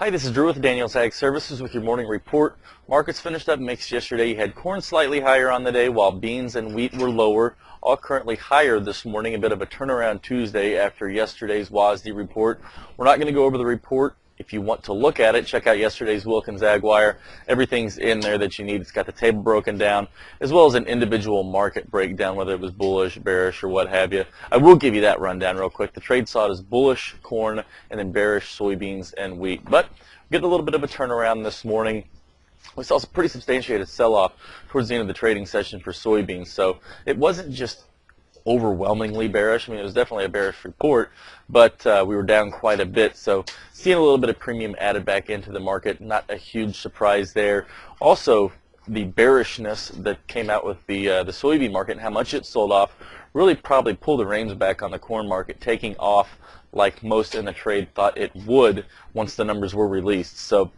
Hi, this is Drew with Daniels Ag Services with your morning report. Markets finished up mixed yesterday. You had corn slightly higher on the day while beans and wheat were lower, all currently higher this morning. A bit of a turnaround Tuesday after yesterday's WASDE report. We're not going to go over the report. If you want to look at it, check out yesterday's Wilkins Ag Wire. Everything's in there that you need. It's got the table broken down, as well as an individual market breakdown, whether it was bullish, bearish, or what have you. I will give you that rundown real quick. The trade saw it as bullish corn and then bearish soybeans and wheat. But we get a little bit of a turnaround this morning. We saw a pretty substantiated sell-off towards the end of the trading session for soybeans. So it wasn't just overwhelmingly bearish. I mean, it was definitely a bearish report, but we were down quite a bit. So seeing a little bit of premium added back into the market, not a huge surprise there. Also, the bearishness that came out with the soybean market and how much it sold off really probably pulled the reins back on the corn market, taking off like most in the trade thought it would once the numbers were released. So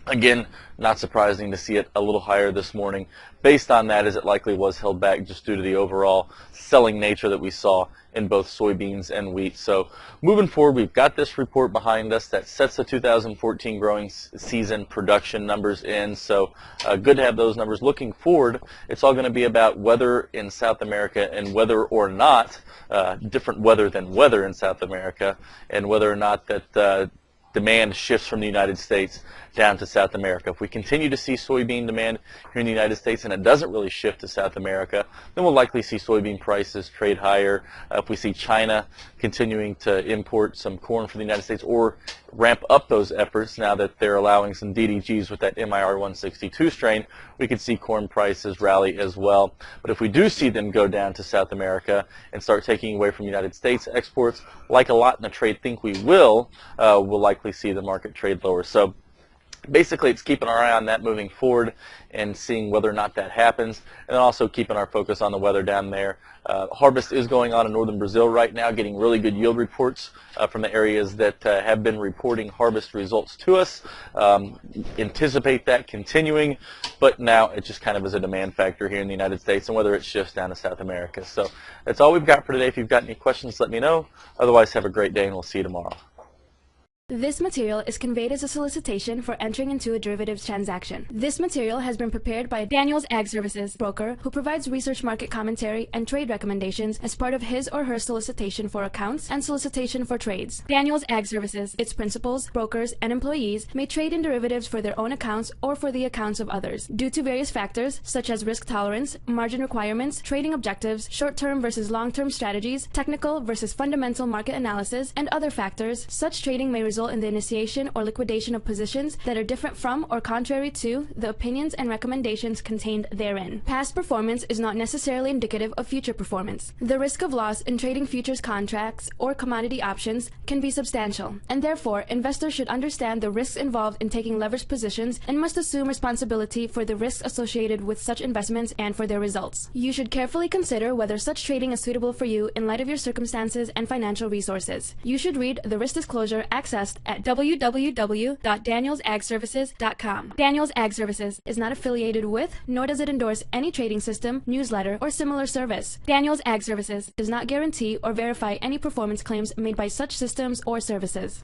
again, not surprising to see it a little higher this morning. Based on that, as it likely was held back just due to the overall selling nature that we saw in both soybeans and wheat. So moving forward, we've got this report behind us that sets the 2014 growing season production numbers in. So good to have those numbers. Looking forward, it's all going to be about weather in South America and whether or not, different weather than weather in South America, and whether or not that demand shifts from the United States down to South America. If we continue to see soybean demand here in the United States and it doesn't really shift to South America, then we'll likely see soybean prices trade higher. If we see China continuing to import some corn from the United States or ramp up those efforts now that they're allowing some DDGs with that MIR 162 strain, we could see corn prices rally as well. But if we do see them go down to South America and start taking away from United States exports, like a lot in the trade think we will, we'll likely see the market trade lower. So basically, it's keeping our eye on that moving forward and seeing whether or not that happens, and then also keeping our focus on the weather down there. Harvest is going on in northern Brazil right now, getting really good yield reports from the areas that have been reporting harvest results to us. Anticipate that continuing, but now it just kind of is a demand factor here in the United States and whether it shifts down to South America. So that's all we've got for today. If you've got any questions, let me know. Otherwise, have a great day, and we'll see you tomorrow. This material is conveyed as a solicitation for entering into a derivatives transaction. This material has been prepared by Daniels Ag Services broker who provides research market commentary and trade recommendations as part of his or her solicitation for accounts and solicitation for trades. Daniels Ag Services, its principals, brokers, and employees may trade in derivatives for their own accounts or for the accounts of others. Due to various factors such as risk tolerance, margin requirements, trading objectives, short-term versus long-term strategies, technical versus fundamental market analysis, and other factors, such trading may result in the initiation or liquidation of positions that are different from or contrary to the opinions and recommendations contained therein. Past performance is not necessarily indicative of future performance. The risk of loss in trading futures contracts or commodity options can be substantial, and therefore investors should understand the risks involved in taking leveraged positions and must assume responsibility for the risks associated with such investments and for their results. You should carefully consider whether such trading is suitable for you in light of your circumstances and financial resources. You should read the risk disclosure accessed at www.danielsagservices.com. Daniels Ag Services is not affiliated with, nor does it endorse any trading system, newsletter, or similar service. Daniels Ag Services does not guarantee or verify any performance claims made by such systems or services.